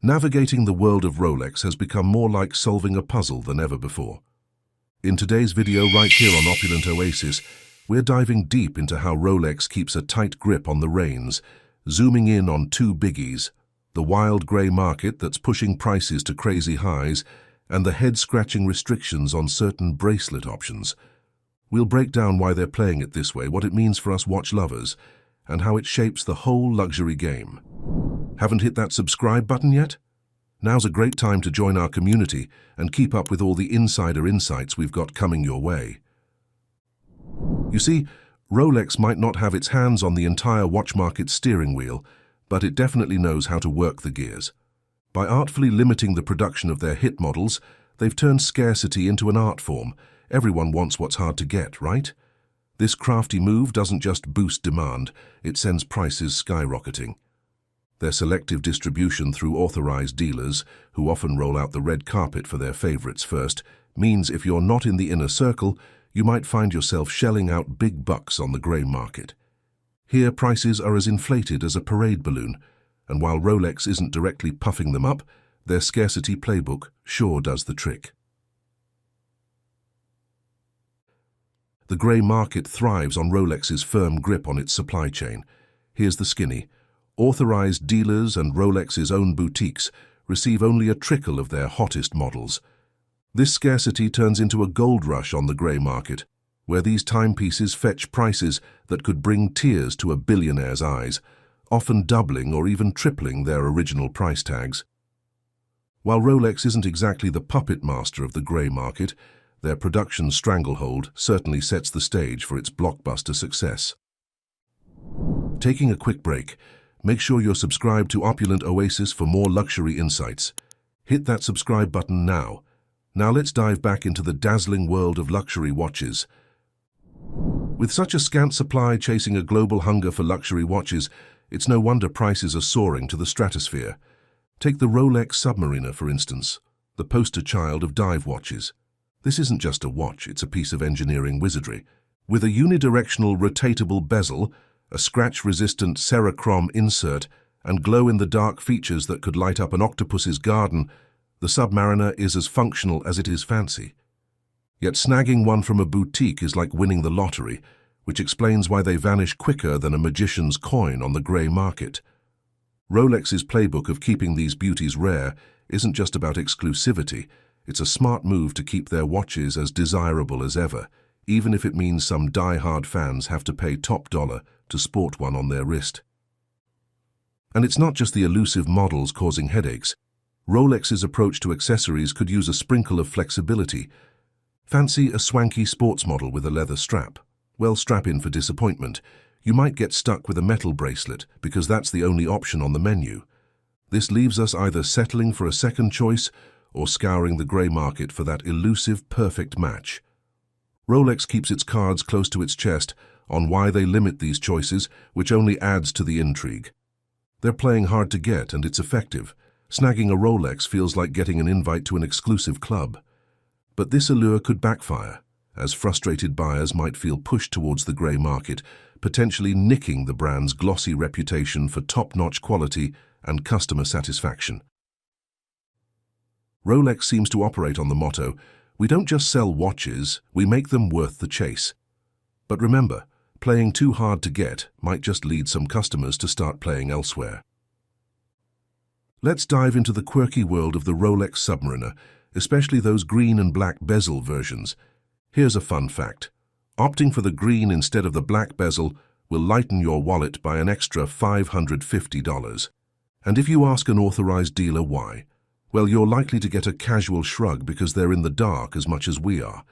Navigating the world of Rolex has become more like solving a puzzle than ever before. In today's video right here on Opulent Oasis, we're diving deep into how Rolex keeps a tight grip on the reins, zooming in on two biggies: the wild grey market that's pushing prices to crazy highs, and the head-scratching restrictions on certain bracelet options. We'll break down why they're playing it this way, what it means for us watch lovers, and how it shapes the whole luxury game. Haven't hit that subscribe button yet? Now's a great time to join our community and keep up with all the insider insights we've got coming your way. You see, Rolex might not have its hands on the entire watch market's steering wheel, but it definitely knows how to work the gears. By artfully limiting the production of their hit models, they've turned scarcity into an art form. Everyone wants what's hard to get, right? This crafty move doesn't just boost demand, it sends prices skyrocketing. Their selective distribution through authorized dealers, who often roll out the red carpet for their favorites first, means if you're not in the inner circle, you might find yourself shelling out big bucks on the grey market. Here, prices are as inflated as a parade balloon, and while Rolex isn't directly puffing them up, their scarcity playbook sure does the trick. The grey market thrives on Rolex's firm grip on its supply chain. Here's the skinny. Authorized dealers and Rolex's own boutiques receive only a trickle of their hottest models. This scarcity turns into a gold rush on the grey market, where these timepieces fetch prices that could bring tears to a billionaire's eyes, often doubling or even tripling their original price tags. While Rolex isn't exactly the puppet master of the grey market, their production stranglehold certainly sets the stage for its blockbuster success. Taking a quick break, make sure you're subscribed to Opulent Oasis for more luxury insights. Hit that subscribe button now. Now let's dive back into the dazzling world of luxury watches. With such a scant supply chasing a global hunger for luxury watches, it's no wonder prices are soaring to the stratosphere. Take the Rolex Submarin, for instance, the poster child of dive watches. This isn't just a watch, it's a piece of engineering wizardry. With a unidirectional rotatable bezel, a scratch-resistant Cerachrom insert, and glow-in-the-dark features that could light up an octopus's garden, the Submariner is as functional as it is fancy. Yet snagging one from a boutique is like winning the lottery, which explains why they vanish quicker than a magician's coin on the grey market. Rolex's playbook of keeping these beauties rare isn't just about exclusivity, it's a smart move to keep their watches as desirable as ever, even if it means some die-hard fans have to pay top dollar to sport one on their wrist. And it's not just the elusive models causing headaches. Rolex's approach to accessories could use a sprinkle of flexibility. Fancy a swanky sports model with a leather strap? Well, strap in for disappointment. You might get stuck with a metal bracelet because that's the only option on the menu. This leaves us either settling for a second choice or scouring the grey market for that elusive perfect match. Rolex keeps its cards close to its chest on why they limit these choices, which only adds to the intrigue. They're playing hard to get, and it's effective. Snagging a Rolex feels like getting an invite to an exclusive club. But this allure could backfire, as frustrated buyers might feel pushed towards the grey market, potentially nicking the brand's glossy reputation for top-notch quality and customer satisfaction. Rolex seems to operate on the motto, we don't just sell watches, we make them worth the chase. But remember, playing too hard to get might just lead some customers to start playing elsewhere. Let's dive into the quirky world of the Rolex Submariner, especially those green and black bezel versions. Here's a fun fact. Opting for the green instead of the black bezel will lighten your wallet by an extra $550. And if you ask an authorized dealer why, well, you're likely to get a casual shrug because they're in the dark as much as we are.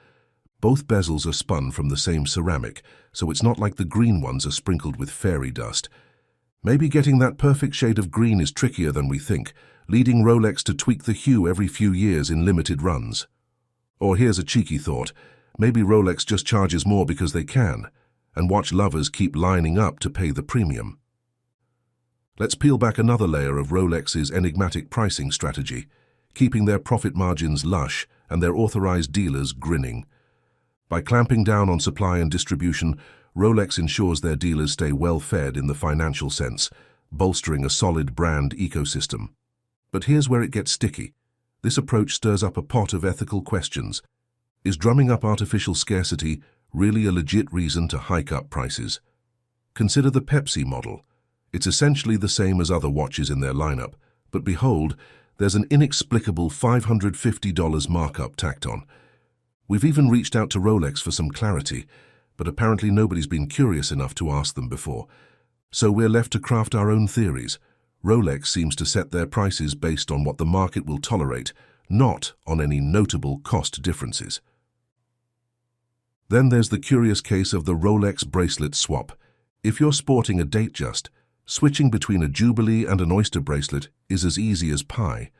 Both bezels are spun from the same ceramic, so it's not like the green ones are sprinkled with fairy dust. Maybe getting that perfect shade of green is trickier than we think, leading Rolex to tweak the hue every few years in limited runs. Or here's a cheeky thought, maybe Rolex just charges more because they can, and watch lovers keep lining up to pay the premium. Let's peel back another layer of Rolex's enigmatic pricing strategy, keeping their profit margins lush and their authorized dealers grinning. By clamping down on supply and distribution, Rolex ensures their dealers stay well-fed in the financial sense, bolstering a solid brand ecosystem. But here's where it gets sticky. This approach stirs up a pot of ethical questions. Is drumming up artificial scarcity really a legit reason to hike up prices? Consider the Pepsi model. It's essentially the same as other watches in their lineup, but behold, there's an inexplicable $550 markup tacked on. We've even reached out to Rolex for some clarity, but apparently nobody's been curious enough to ask them before. So we're left to craft our own theories. Rolex seems to set their prices based on what the market will tolerate, not on any notable cost differences. Then there's the curious case of the Rolex bracelet swap. If you're sporting a Datejust, switching between a Jubilee and an Oyster bracelet is as easy as pie.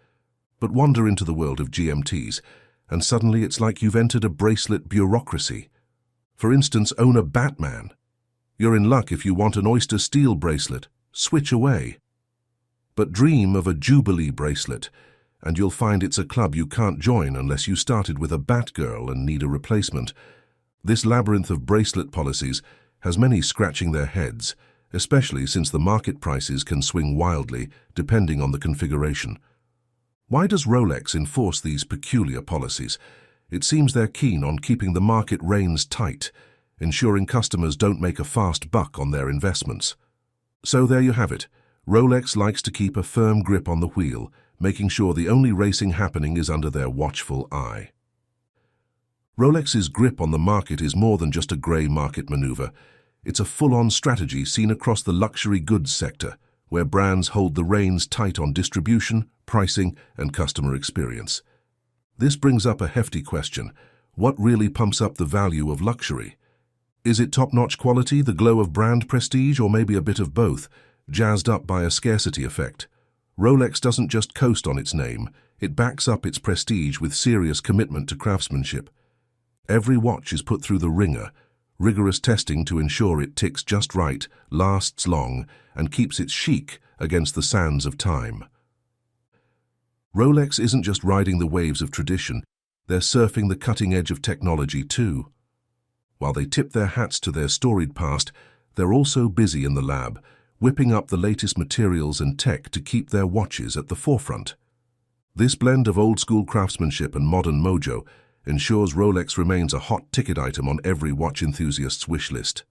But wander into the world of GMTs, and suddenly it's like you've entered a bracelet bureaucracy. For instance, own a Batman. You're in luck if you want an Oyster steel bracelet. Switch away. But dream of a Jubilee bracelet, and you'll find it's a club you can't join unless you started with a Batgirl and need a replacement. This labyrinth of bracelet policies has many scratching their heads, especially since the market prices can swing wildly depending on the configuration. Why does Rolex enforce these peculiar policies? It seems they're keen on keeping the market reins tight, ensuring customers don't make a fast buck on their investments. So there you have it. Rolex likes to keep a firm grip on the wheel, making sure the only racing happening is under their watchful eye. Rolex's grip on the market is more than just a grey market maneuver. It's a full-on strategy seen across the luxury goods sector, where brands hold the reins tight on distribution, pricing, and customer experience. This brings up a hefty question. What really pumps up the value of luxury? Is it top-notch quality, the glow of brand prestige, or maybe a bit of both, jazzed up by a scarcity effect? Rolex doesn't just coast on its name, it backs up its prestige with serious commitment to craftsmanship. Every watch is put through the ringer, rigorous testing to ensure it ticks just right, lasts long, and keeps its chic against the sands of time. Rolex isn't just riding the waves of tradition, they're surfing the cutting edge of technology too. While they tip their hats to their storied past, they're also busy in the lab, whipping up the latest materials and tech to keep their watches at the forefront. This blend of old-school craftsmanship and modern mojo ensures Rolex remains a hot ticket item on every watch enthusiast's wish list.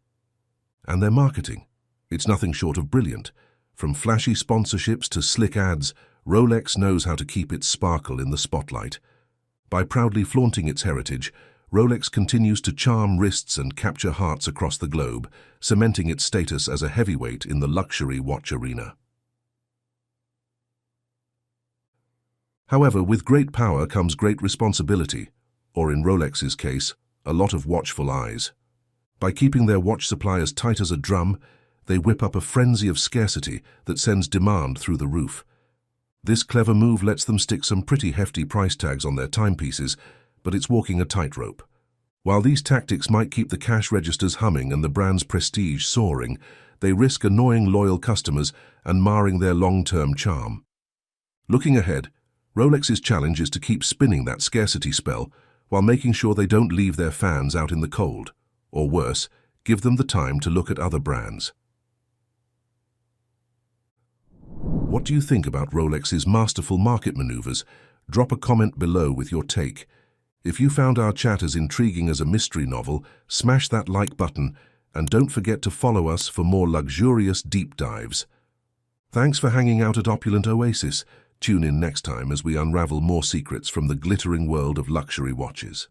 And their marketing, it's nothing short of brilliant. From flashy sponsorships to slick ads, Rolex knows how to keep its sparkle in the spotlight. By proudly flaunting its heritage, Rolex continues to charm wrists and capture hearts across the globe, cementing its status as a heavyweight in the luxury watch arena. However, with great power comes great responsibility, or in Rolex's case, a lot of watchful eyes. By keeping their watch supply as tight as a drum, they whip up a frenzy of scarcity that sends demand through the roof. This clever move lets them stick some pretty hefty price tags on their timepieces, but it's walking a tightrope. While these tactics might keep the cash registers humming and the brand's prestige soaring, they risk annoying loyal customers and marring their long-term charm. Looking ahead, Rolex's challenge is to keep spinning that scarcity spell while making sure they don't leave their fans out in the cold, or worse, give them the time to look at other brands. What do you think about Rolex's masterful market maneuvers? Drop a comment below with your take. If you found our chat as intriguing as a mystery novel, smash that like button and don't forget to follow us for more luxurious deep dives. Thanks for hanging out at Opulent Oasis. Tune in next time as we unravel more secrets from the glittering world of luxury watches.